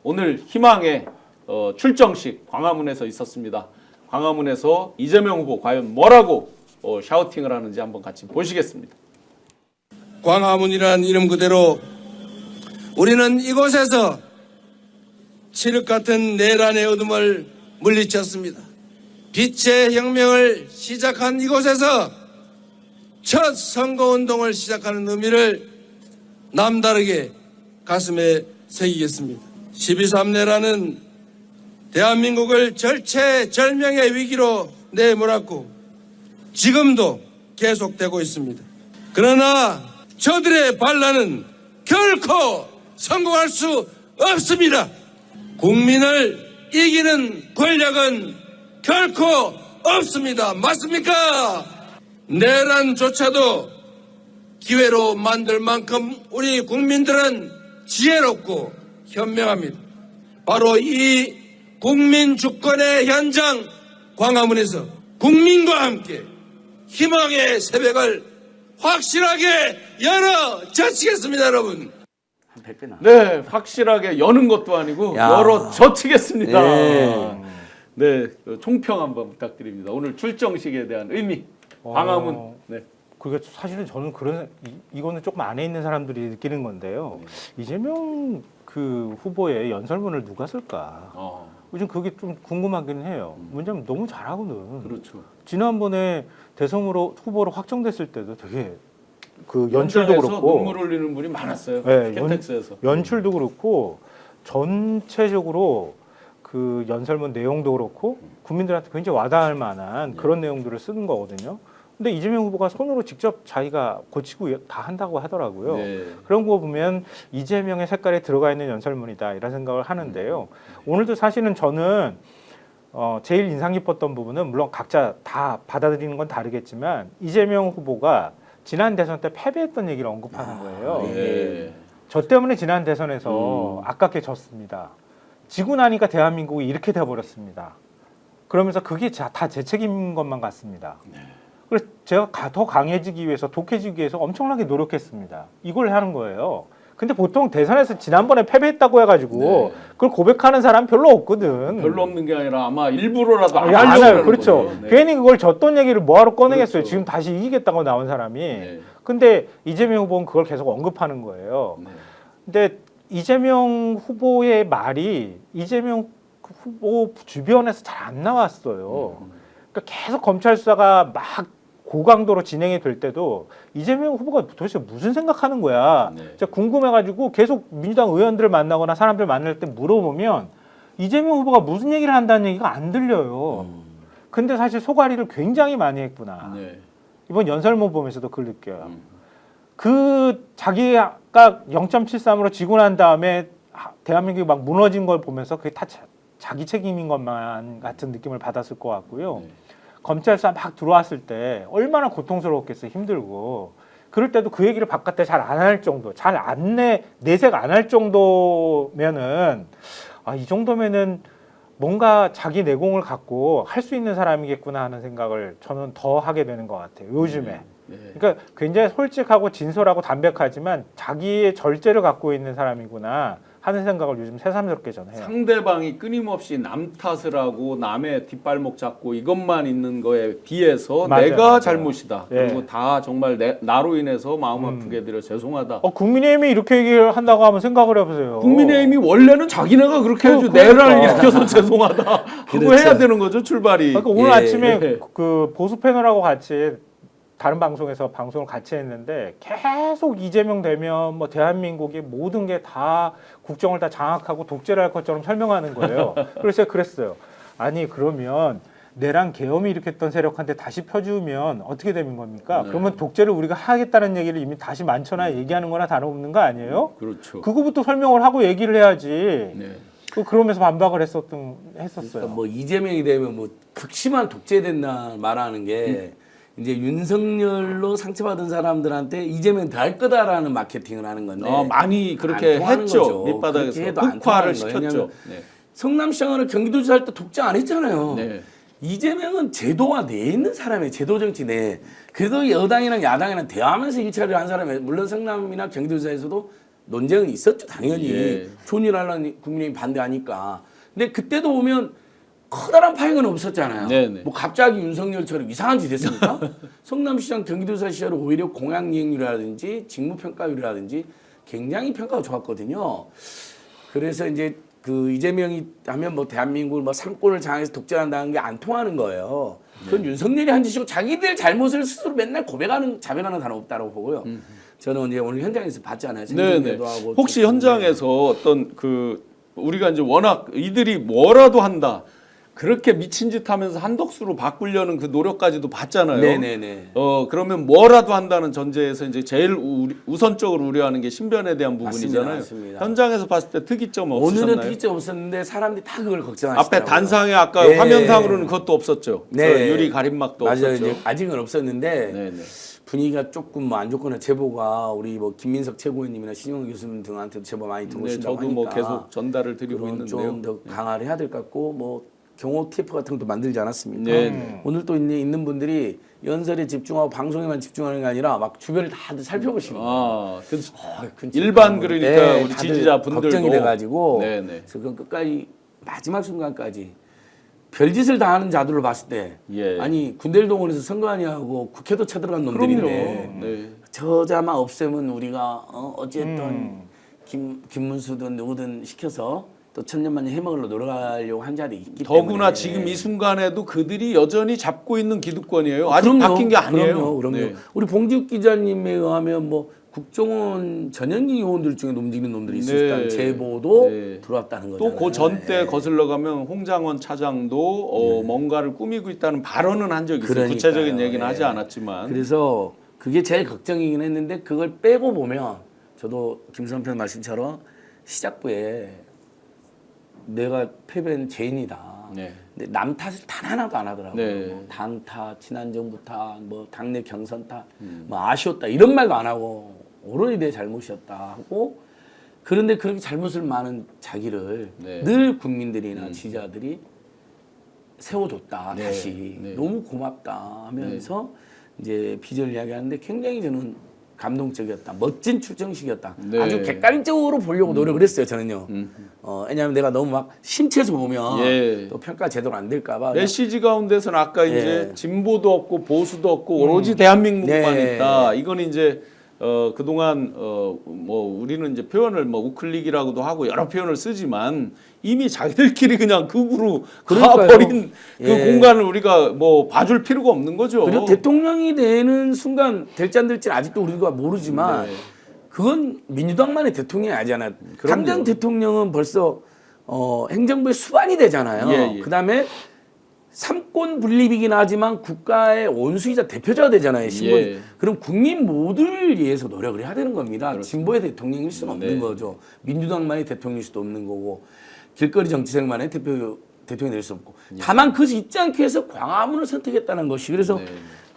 오늘 희망의 출정식 광화문에서 있었습니다. 광화문에서 이재명 후보 과연 뭐라고 샤우팅을 하는지 한번 같이 보시겠습니다. 광화문이라는 이름 그대로 우리는 이곳에서 칠흑 같은 내란의 어둠을 물리쳤습니다. 빛의 혁명을 시작한 이곳에서 첫 선거운동을 시작하는 의미를 남다르게 가슴에 새기겠습니다. 12.3내란은 대한민국을 절체절명의 위기로 내몰았고 지금도 계속되고 있습니다. 그러나 저들의 반란은 결코 성공할 수 없습니다. 국민을 이기는 권력은 결코 없습니다. 맞습니까? 내란조차도 기회로 만들 만큼 우리 국민들은 지혜롭고 현명합니다. 바로 이 국민 주권의 현장 광화문에서 국민과 함께 희망의 새벽을 확실하게 열어젖히겠습니다, 여러분. 네, 확실하게 여는 것도 아니고 열어젖히겠습니다. 네, 총평 한번 부탁드립니다. 오늘 출정식에 대한 의미, 광화문. 네. 그러니까 사실은 저는 이거는 조금 안에 있는 사람들이 느끼는 건데요. 이재명 그 후보의 연설문을 누가 쓸까? 요즘 그게 좀 궁금하긴 해요. 왜냐면 너무 잘하거든. 그렇죠. 지난번에 대선 후보로 확정됐을 때도 되게 그 연출도 그렇고 눈물 흘리는 분이 많았어요. 네, 캔텍스에서. 연출도 그렇고 전체적으로 그 연설문 내용도 그렇고 국민들한테 굉장히 와닿을 만한 그런 내용들을 쓰는 거거든요. 근데 이재명 후보가 손으로 직접 자기가 고치고 다 한다고 하더라고요. 네. 그런 거 보면 이재명의 색깔에 들어가 있는 연설문이다 이런 생각을 하는데요. 오늘도 사실은 저는 제일 인상 깊었던 부분은 물론 각자 다 받아들이는 건 다르겠지만 이재명 후보가 지난 대선 때 패배했던 얘기를 언급하는 거예요. 예. 저 때문에 지난 대선에서 아깝게 졌습니다. 지고 나니까 대한민국이 이렇게 돼버렸습니다. 그러면서 그게 다 제 책임인 것만 같습니다. 그래서 제가 더 강해지기 위해서 독해지기 위해서 엄청나게 노력했습니다. 이걸 하는 거예요. 근데 보통 대선에서 지난번에 패배했다고 해가지고 그걸 고백하는 사람 별로 없거든. 별로 없는 게 아니라 아마 일부러라도 안 안 하려고 해요. 하는 그렇죠. 거죠. 네. 괜히 그걸 졌던 얘기를 뭐하러 꺼내겠어요. 그렇죠. 지금 다시 이기겠다고 나온 사람이. 근데 이재명 후보는 그걸 계속 언급하는 거예요. 근데 이재명 후보의 말이 이재명 후보 주변에서 잘 안 나왔어요. 그러니까 계속 검찰 수사가 막 고강도로 진행이 될 때도 이재명 후보가 도대체 무슨 생각하는 거야. 진짜 궁금해가지고 계속 민주당 의원들을 만나거나 사람들 만날 때 물어보면 이재명 후보가 무슨 얘기를 한다는 얘기가 안 들려요. 근데 사실 소가리를 굉장히 많이 했구나. 이번 연설문 보면서도 그걸 느껴요. 그 자기가 0.73으로 지고 난 다음에 대한민국이 막 무너진 걸 보면서 그게 다 자기 책임인 것만 같은 느낌을 받았을 것 같고요. 검찰 수사 막 들어왔을 때 얼마나 고통스러웠겠어요. 힘들고. 그럴 때도 그 얘기를 바깥에 잘 안 할 정도, 잘 안 내색 안 할 정도면은 이 정도면은 뭔가 자기 내공을 갖고 할 수 있는 사람이겠구나 하는 생각을 저는 더 하게 되는 것 같아요. 요즘에. 그러니까 굉장히 솔직하고 진솔하고 담백하지만 자기의 절제를 갖고 있는 사람이구나 하는 생각을 요즘 새삼스럽게 저는 해요. 상대방이 끊임없이 남 탓을 하고 남의 뒷발목 잡고 이것만 있는 거에 비해서 내가 잘못이다. 그리고 다 정말 나로 인해서 마음 아프게 해드려 죄송하다. 국민의힘이 이렇게 얘기를 한다고 하면 생각을 해보세요. 국민의힘이 원래는 자기네가 그렇게 해야지 내란을 일으켜서 죄송하다. 그거 해야 되는 거죠, 출발이. 그러니까 오늘 아침에 그 보수 패널하고 같이 다른 방송에서 방송을 같이 했는데 계속 이재명 되면 뭐 대한민국의 모든 게 다 국정을 다 장악하고 독재를 할 것처럼 설명하는 거예요. 그래서 제가 그랬어요. 아니 그러면 내란 계엄이 일으켰던 세력한테 다시 펴주면 어떻게 되는 겁니까? 그러면 독재를 우리가 하겠다는 얘기를 이미 다시 많잖아 얘기하는 거나 다름없는 거 아니에요? 그렇죠. 그거부터 설명을 하고 얘기를 해야지. 그러면서 반박을 했었어요. 그러니까 뭐 이재명이 되면 뭐 극심한 독재된다 말하는 게 이제 윤석열로 상처받은 사람들한테 이재명 될 거다라는 마케팅을 하는 건데 많이 그렇게 했죠. 밑바닥에서 흑화를 시켰죠. 성남시장을 경기도지사 할 때 독재 안 했잖아요. 이재명은 제도화 내에 있는 사람이에요. 제도 정치 내에. 그래도 여당이랑 야당이랑 대화하면서 일처리를 한 사람이에요. 물론 성남이나 경기도지사에서도 논쟁은 있었죠, 당연히. 예. 존일하려는 국민이 반대하니까. 근데 그때도 보면 커다란 파행은 없었잖아요. 네네. 뭐 갑자기 윤석열처럼 이상한 짓 했습니까? 성남시장 경기도사 시절 오히려 공약 이행률이라든지 직무평가율이라든지 굉장히 평가가 좋았거든요. 그래서 이제 그 이재명이 하면 뭐 대한민국을 뭐 삼권을 장악해서 독재한다는 게 안 통하는 거예요. 그건 윤석열이 한 짓이고 자기들 잘못을 스스로 맨날 자백하는 단어 없다고 보고요. 저는 이제 오늘 현장에서 봤잖아요. 네네. 하고 혹시 현장에서 어떤 그 우리가 이제 워낙 이들이 뭐라도 한다. 그렇게 미친 짓 하면서 한덕수로 바꾸려는 그 노력까지도 봤잖아요. 네네네. 그러면 뭐라도 한다는 전제에서 이제 제일 우선적으로 우려하는 게 신변에 대한 부분이잖아요. 맞습니다. 현장에서 봤을 때 특이점 없으셨나요? 오늘은 특이점 없었는데 사람들이 다 그걸 걱정하시더라고요. 앞에 단상에 아까 네. 화면상으로는 그것도 없었죠. 네. 그 유리 가림막도 맞아요. 없었죠. 이제 아직은 없었는데 네네. 분위기가 조금 뭐 안 좋거나 제보가 우리 뭐 김민석 최고위원님이나 신용원 교수님 등한테도 제보 많이 네, 들어오신다고 저도 하니까 뭐 계속 전달을 드리고 있는데요. 좀더 강화를 해야 될 것 같고 뭐 경호 TF 같은 것도 만들지 않았습니까? 네. 오늘 또 있는 분들이 연설에 집중하고 방송에만 집중하는 게 아니라 막 주변을 다들 살펴보시는 거예요. 일반 그러니까 네, 우리 다들 지지자분들도 걱정이 돼가지고 네네. 그래서 그건 끝까지 마지막 순간까지 별짓을 다 하는 자들을 봤을 때 예. 아니 군대를 동원해서 선거하냐고 국회도 쳐들어간 놈들인데 네. 저자만 없애면 우리가 어쨌든 김문수든 누구든 시켜서 또 천년만년 해먹으려 노력하려고 한 자들이 있기 더구나 때문에 지금 이 순간에도 그들이 여전히 잡고 있는 기득권이에요. 아직 그럼요. 바뀐 게 아니에요. 그럼요. 네. 우리 봉지욱 기자님에 의하면 뭐 국정원 전현기 요원들 중에 움직이는 놈들이 있었다는 제보도 들어왔다는 거잖아요. 또 그 전 때 거슬러 가면 홍장원 차장도 뭔가를 꾸미고 있다는 발언은 한 적이 있어요. 그러니까요. 구체적인 얘기는 네. 하지 않았지만. 그래서 그게 제일 걱정이긴 했는데 그걸 빼고 보면 저도 김선편 말씀처럼 시작부에 내가 패배는 죄인이다. 네. 근데 남 탓을 단 하나도 안 하더라고요. 네. 뭐 당 탓, 지난 정부 탓, 뭐 당내 경선 탓, 뭐 아쉬웠다 이런 말도 안 하고 오로지 내 잘못이었다 하고 그런데 그렇게 잘못을 많은 자기를 네. 늘 국민들이나 지지자들이 세워줬다 네. 다시 네. 너무 고맙다 하면서 이제 비전을 이야기하는데 굉장히 저는 감동적이었다. 멋진 출정식이었다. 네. 아주 객관적으로 보려고 노력을 했어요. 저는요. 왜냐하면 내가 너무 막 심취해서 보면 예. 또 평가 제대로 안 될까 봐. 메시지 가운데서는 아까 예. 이제 진보도 없고 보수도 없고 오로지 대한민국만 네. 있다. 이건 이제 그동안 뭐 우리는 이제 표현을 뭐 우클릭이라고도 하고 여러 표현을 쓰지만 이미 자기들끼리 그냥 극으로 그러니까요. 가버린 그 예. 공간을 우리가 뭐 봐줄 필요가 없는 거죠. 그리고 대통령이 되는 순간 될지 안 될지 아직도 우리가 모르지만 네. 그건 민주당만의 대통령이 아니잖아요. 그럼요. 당장 대통령은 벌써 행정부의 수반이 되잖아요. 예, 예. 그다음에 삼권 분립이긴 하지만 국가의 원수이자 대표자가 되잖아요. 신분이. 예. 그럼 국민 모두를 위해서 노력을 해야 되는 겁니다. 그렇습니다. 진보의 대통령일 수는 없는 네. 거죠. 민주당만의 대통령일 수도 없는 거고 길거리 정치생만의 대통령이 될 수 없고. 다만 그것이 있지 않게 해서 광화문을 선택했다는 것이 그래서 네.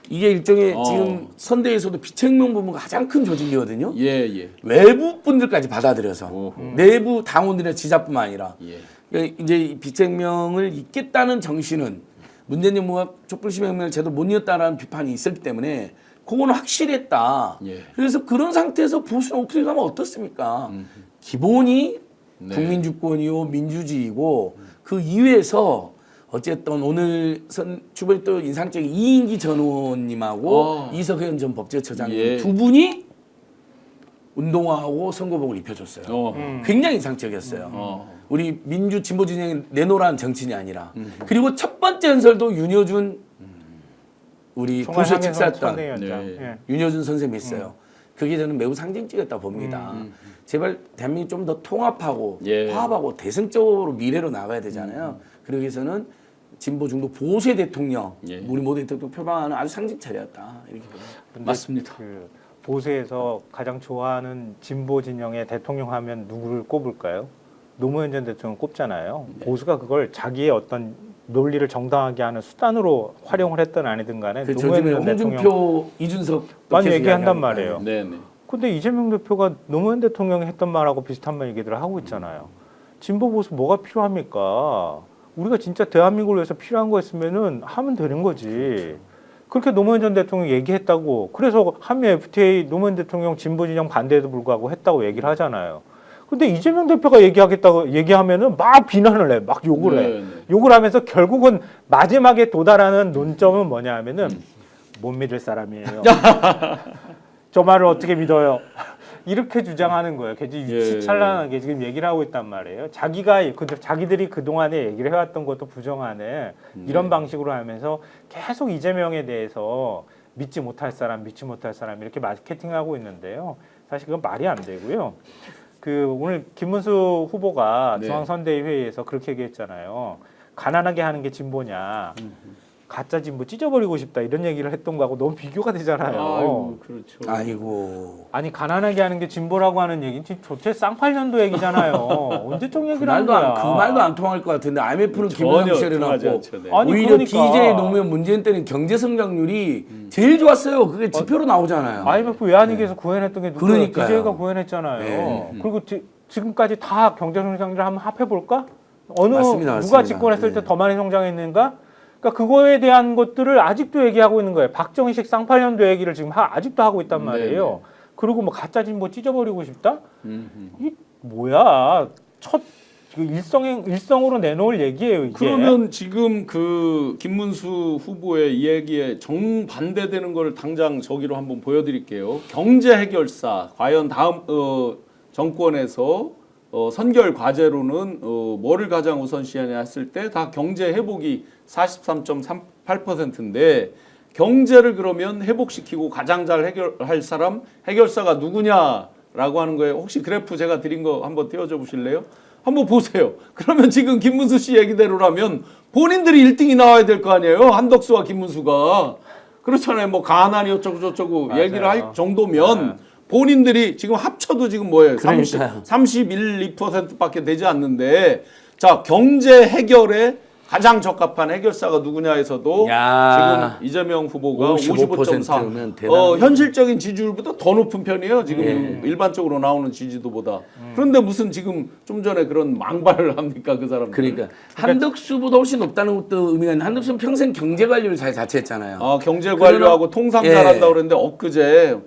이게 일종의 지금 선대에서도 비책명 부문가 가장 큰 조직이거든요. 예, 예. 외부 분들까지 받아들여서 오호. 내부 당원들의 지자뿐만 아니라 예. 그러니까 이제 이 비책명을 잇겠다는 정신은 문재인 정부가 촛불시민혁명을 제대로 못 이었다라는 비판이 있었기 때문에 그거는 확실했다. 예. 그래서 그런 상태에서 보수는 오크릭 하면 어떻습니까? 기본이 네. 국민주권이요 민주주의고 그 이외에서 어쨌든 오늘 주변에 또 인상적인 이인기 전 의원님하고 이석현 전 법제처장님 예. 두 분이 운동화하고 선거복을 입혀줬어요. 굉장히 인상적이었어요. 우리 민주 진보 진영이 내노란 정치인이 아니라 그리고 첫 번째 연설도 윤여준 우리 보수에 직사했던 네. 윤여준 선생님이 있어요. 그게 저는 매우 상징적이었다 봅니다. 제발 대한민국 좀 더 통합하고 예. 화합하고 대승적으로 미래로 나가야 되잖아요. 그러기 위해서는 진보 중도 보수의 대통령, 예. 우리 모두 대통령 표방하는 아주 상징 차례였다. 이렇게 봅니다. 맞습니다. 그 보수에서 가장 좋아하는 진보 진영의 대통령 하면 누구를 꼽을까요? 노무현 전 대통령 꼽잖아요. 보수가 그걸 자기의 어떤 논리를 정당하게 하는 수단으로 활용을 했든 아니든 간에 그 노무현 요즘에 전 대통령 홍준표, 이준석 많이 계속 얘기한단 이야기하니까. 말이에요. 네, 네. 근데 이재명 대표가 노무현 대통령이 했던 말하고 비슷한 말 얘기들을 하고 있잖아요. 진보 보수 뭐가 필요합니까? 우리가 진짜 대한민국을 위해서 필요한 거 있으면은 하면 되는 거지. 그렇게 노무현 전 대통령이 얘기했다고. 그래서 한미 FTA 노무현 대통령 진보 진영 반대에도 불구하고 했다고 얘기를 하잖아요. 근데 이재명 대표가 얘기하면은 막 비난을 해, 막 욕을 해. 네. 욕을 하면서 결국은 마지막에 도달하는 논점은 뭐냐 하면은 못 믿을 사람이에요. 저 말을 어떻게 믿어요? 이렇게 주장하는 거예요. 굉장히 유치찬란하게 지금 얘기를 하고 있단 말이에요. 자기들이 그동안에 얘기를 해왔던 것도 부정하는 이런 방식으로 하면서 계속 이재명에 대해서 믿지 못할 사람 이렇게 마케팅하고 있는데요. 사실 그건 말이 안 되고요. 오늘 김문수 후보가 네. 중앙선대위 회의에서 그렇게 얘기했잖아요. 가난하게 하는 게 진보냐. 가짜 진보 찢어버리고 싶다 이런 얘기를 했던 거하고 너무 비교가 되잖아요. 아이고, 그렇죠. 아이고. 아니 가난하게 하는 게 진보라고 하는 얘기는 지금 조태 쌍팔년도 얘기잖아요. 언제적 얘기를 하는 거야. 그 말도 안 통할 것 같은데 IMF는 전혀 김영삼 시절에 통하지 나왔고 않죠, 네. 아니, 오히려 그러니까. DJ 노무현 문재인 때는 경제 성장률이 제일 좋았어요. 그게 지표로 나오잖아요. IMF 외환위기에서 구현했던 게 누구예요? 그러니까요. DJ가 구현했잖아요. 네. 그리고 지금까지 다 경제 성장률을 한번 합해 볼까? 맞습니다. 누가 집권했을 때 더 많이 성장했는가? 그러니까 그거에 대한 것들을 아직도 얘기하고 있는 거예요. 박정희식 쌍팔년도 얘기를 지금 아직도 하고 있단 말이에요. 그리고 뭐 가짜 진보 찢어버리고 싶다? 이 뭐야? 첫 일성으로 내놓을 얘기예요. 이게. 그러면 지금 그 김문수 후보의 이 얘기에 정반대되는 걸 당장 저기로 한번 보여드릴게요. 경제 해결사 과연 다음 정권에서 선결 과제로는 뭐를 가장 우선시하냐 했을 때 다 경제 회복이 43.38%인데 경제를 그러면 회복시키고 가장 잘 해결할 사람 해결사가 누구냐라고 하는 거예요. 혹시 그래프 제가 드린 거 한번 띄워줘 보실래요? 한번 보세요. 그러면 지금 김문수 씨 얘기대로라면 본인들이 1등이 나와야 될 거 아니에요. 한덕수와 김문수가. 그렇잖아요. 뭐 가난이 어쩌고 저쩌고 맞아요. 얘기를 할 정도면 본인들이 지금 합쳐도 지금 뭐예요? 그러니까요. 31, 2%밖에 되지 않는데 자 경제 해결에 가장 적합한 해결사가 누구냐에서도 야. 지금 이재명 후보가 55%면 55.4 현실적인 지지율보다 더 높은 편이에요. 지금 일반적으로 나오는 지지도보다. 그런데 무슨 지금 좀 전에 그런 망발을 합니까 그 사람들? 그러니까 한덕수보다 훨씬 높다는 것도 의미가 있는데 한덕수는 평생 경제 관리를 잘 자체했잖아요. 아 경제 관료하고 통상 잘한다 그랬는데 엊그제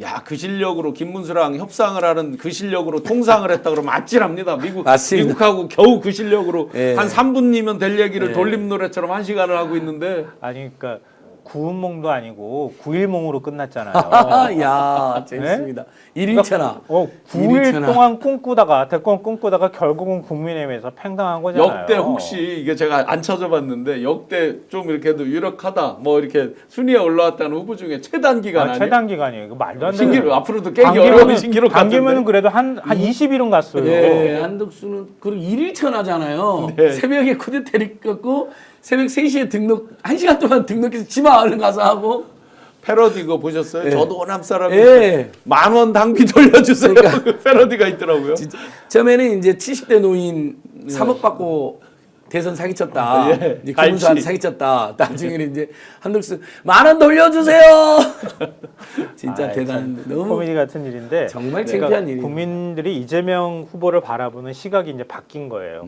야 그 실력으로 김문수랑 협상을 하는 그 실력으로 통상을 했다 그러면 아찔합니다. 맞습니다. 미국하고 겨우 그 실력으로 예. 한 3분이면 될 얘기를 돌림 노래처럼 1시간을 하고 있는데 아니 그러니까 구운몽도 아니고 9일몽으로 끝났잖아요. 야 재밌습니다. 1인차나. 9일 동안 꿈꾸다가 대권 꿈꾸다가 결국은 국민의힘에서 팽당한 거잖아요. 역대 혹시 이게 제가 안 찾아봤는데 역대 좀 이렇게도 유력하다 뭐 이렇게 순위에 올라왔다는 후보 중에 최단 기간 아니에요? 최단 기간이에요. 이거 말도 안 되는. 신기록 앞으로도 깨기 어려운 신기록 당기면은 같은데. 그래도 한 20일은 갔어요. 예, 한덕수는 그리고 1일차나잖아요. 네. 새벽에 쿠데타를 겪고 새벽 3시에 등록 1시간 동안 등록해서 지 마을 가서 하고 패러디 그거 보셨어요? 예. 저도 호남 사람이 예. 10,000원 당비 돌려주세요. 그 패러디가 있더라고요. 진짜 처음에는 이제 70대 노인 3억 받고 대선 사기쳤다. 예. 이제 갈치. 김문수한테 사기쳤다. 나중에는 이제 한덕수 10,000원 돌려주세요. 진짜 대단한데 너무 코미디 같은 일인데 정말 그러니까 창피한 일이에요. 국민들이 이재명 후보를 바라보는 시각이 이제 바뀐 거예요.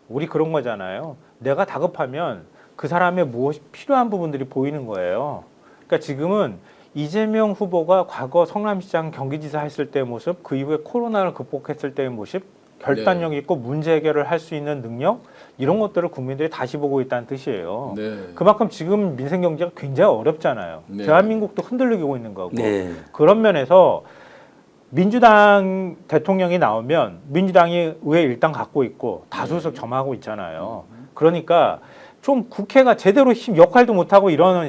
우리 그런 거잖아요. 내가 다급하면 그 사람의 무엇이 필요한 부분들이 보이는 거예요. 그러니까 지금은 이재명 후보가 과거 성남시장 경기지사 했을 때의 모습, 그 이후에 코로나를 극복했을 때의 모습, 결단력 있고 문제 해결을 할 수 있는 능력 이런 것들을 국민들이 다시 보고 있다는 뜻이에요. 네. 그만큼 지금 민생 경제가 굉장히 어렵잖아요. 네. 대한민국도 흔들리고 있는 거고 네. 그런 면에서 민주당 대통령이 나오면 민주당이 의회 일당 갖고 있고 다수석 점하고 있잖아요. 그러니까 좀 국회가 제대로 역할도 못하고 이러는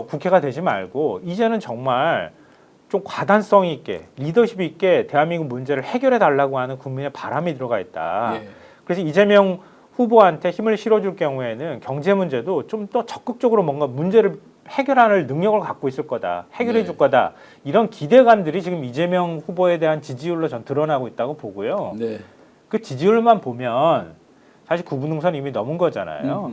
국회가 되지 말고 이제는 정말 좀 과단성 있게 리더십 있게 대한민국 문제를 해결해 달라고 하는 국민의 바람이 들어가 있다. 예. 그래서 이재명 후보한테 힘을 실어줄 경우에는 경제 문제도 좀 더 적극적으로 뭔가 문제를 해결할 능력을 갖고 있을 거다. 해결해 줄 거다. 이런 기대감들이 지금 이재명 후보에 대한 지지율로 전 드러나고 있다고 보고요. 네. 그 지지율만 보면 사실 구분능선 이미 넘은 거잖아요.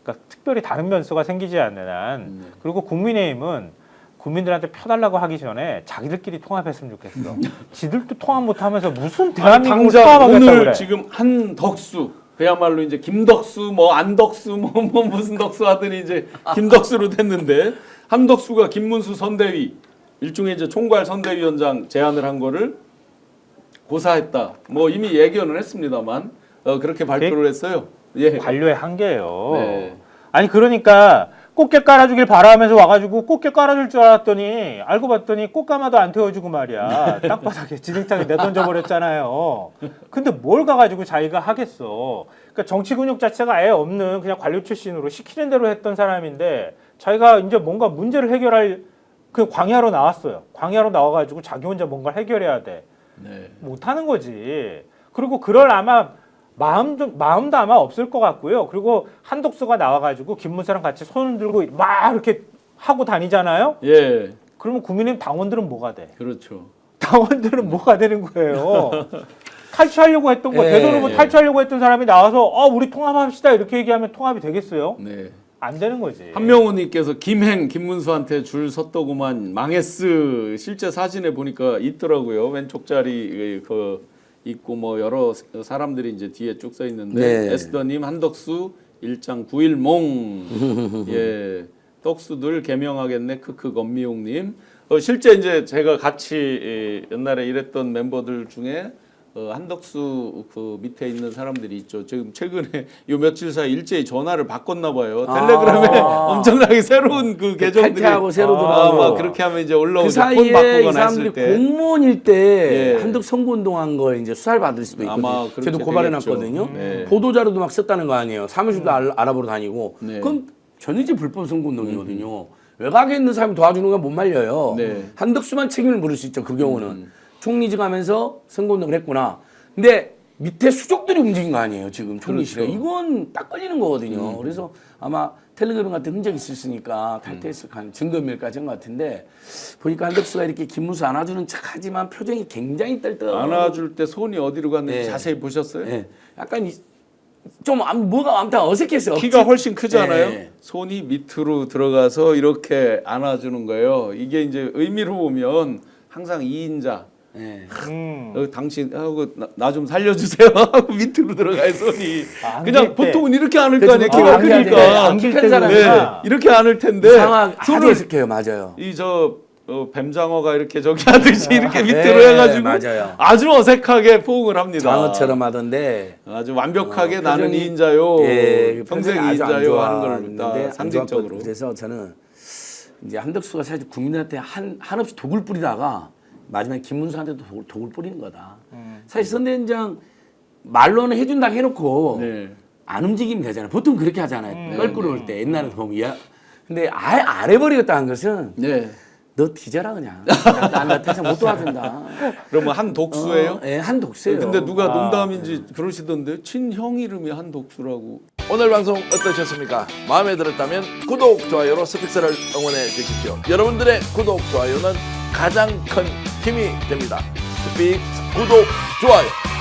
그러니까 특별히 다른 변수가 생기지 않는 한 그리고 국민의힘은 국민들한테 펴달라고 하기 전에 자기들끼리 통합했으면 좋겠어. 지들도 통합 못하면서 무슨 대한민국을 당장 통합하겠다고 오늘 그래. 지금 한덕수 그야말로 이제 김덕수 뭐 안덕수 뭐 무슨 덕수 하더니 이제 김덕수로 됐는데 한덕수가 김문수 선대위 일종의 이제 총괄 선대위원장 제안을 한 거를 고사했다. 뭐 이미 예견을 했습니다만 그렇게 발표를 했어요. 예. 관료의 한계예요. 네. 아니 그러니까 꽃게 깔아주길 바라면서 와가지고 꽃게 깔아줄 줄 알았더니 알고 봤더니 꽃가마도 안 태워주고 말이야. 땅바닥에 지등탕에 내던져버렸잖아요. 근데 뭘 가가지고 자기가 하겠어. 그러니까 정치 근육 자체가 아예 없는 그냥 관료 출신으로 시키는 대로 했던 사람인데 자기가 이제 뭔가 문제를 해결할 그 광야로 나왔어요. 광야로 나와가지고 자기 혼자 뭔가 해결해야 돼. 네. 못하는 거지. 그리고 그럴 아마 마음도 아마 없을 것 같고요. 그리고 한독수가 나와가지고 김문수랑 같이 손을 들고 막 이렇게 하고 다니잖아요. 예. 그러면 국민의힘 당원들은 뭐가 돼? 그렇죠. 당원들은 뭐가 되는 거예요? 탈취하려고 했던 거, 예, 대선 후보 예. 탈취하려고 했던 사람이 나와서 우리 통합합시다 이렇게 얘기하면 통합이 되겠어요? 네. 안 되는 거지. 한명호님께서 김문수한테 줄 섰더구만 망했스. 실제 사진에 보니까 있더라고요. 왼쪽 자리 그 있고 뭐 여러 사람들이 이제 뒤에 쭉 써 있는데 네. 에스더님 한덕수 일장 9일몽 예 떡수들 개명하겠네 크크 건미용님 실제 이제 제가 같이 옛날에 일했던 멤버들 중에 한덕수 그 밑에 있는 사람들이 있죠. 지금 최근에 요 며칠 사이 일제히 전화를 바꿨나 봐요. 텔레그램에 엄청나게 새로운 그 계정들이 탈퇴하고 새로 들어가고. 막 그렇게 하면 이제 올라오죠. 그 폰 사이에 이 바꾸거나 사람들이 했을 때. 공무원일 때 예. 한덕 선거운동한 거 이제 수사를 받을 수도 있거든요. 아마 그렇게 저도 고발해놨거든요. 되겠죠. 네. 보도자료도 막 썼다는 거 아니에요. 사무실도 알아보러 다니고. 네. 그건 전이지 불법 선거운동이거든요. 외곽에 있는 사람이 도와주는 건 못 말려요. 네. 한덕수만 책임을 물을 수 있죠. 그 경우는. 총리직 하면서 선거운동을 했구나. 근데 밑에 수족들이 움직인 거 아니에요. 지금 총리실에. 그렇죠. 이건 딱 걸리는 거거든요. 그래서 아마 텔레그램 같은 흔적이 있었으니까 탈퇴했을 증거인멸까지 한 것 같은데 보니까 한덕수가 이렇게 김문수 안아주는 척하지만 표정이 굉장히 떨떠. 안아줄 때 손이 어디로 갔는지 네. 자세히 보셨어요? 네. 약간 좀 뭐가 아무튼 어색했어요. 키가 훨씬 크잖아요. 네. 손이 밑으로 들어가서 이렇게 안아주는 거예요. 이게 이제 의미로 보면 항상 2인자. 네. 당신 하고 나 좀 살려주세요 하고 밑으로 들어가요 손이. 안길 그냥 때. 보통은 이렇게 안을 거 그렇죠. 아니에요. 키가 안겨야 돼. 크니까. 안길 때 큰 사람이나 네, 이렇게 안을 텐데 상황 아주 손을 어색해요. 맞아요. 뱀장어가 이렇게 저기 하듯이 이렇게 밑으로 네, 해가지고 맞아요. 아주 어색하게 포옹을 합니다. 장어처럼 하던데 아주 완벽하게 나는 표정이- 2인자요. 예, 평생 표정이 아주 안 2인자요 하는 걸 좋았는데 다 안 상징적으로. 좋았거든요. 그래서 저는 이제 한덕수가 사실 국민한테 한없이 독을 뿌리다가 마지막에 김문수한테도 독을 뿌리는 거다. 사실 선대위원장 말로는 해준다 해놓고 네. 안 움직이면 되잖아요. 보통 그렇게 하잖아요. 껄끄러울 때 옛날에 보면 근데 아예 안 해버리겠다는 것은 네. 너 뒤져라 그냥. 나 대상 못 도와준다. 그러면 한 독수예요? 예, 한 독세요. 근데 누가 농담인지 그러시던데 친형 이름이 한 독수라고. 오늘 방송 어떠셨습니까? 마음에 들었다면 구독, 좋아요로 스픽스를 응원해 주십시오. 여러분들의 구독, 좋아요는 가장 큰 힘이 됩니다. 스픽스 구독, 좋아요.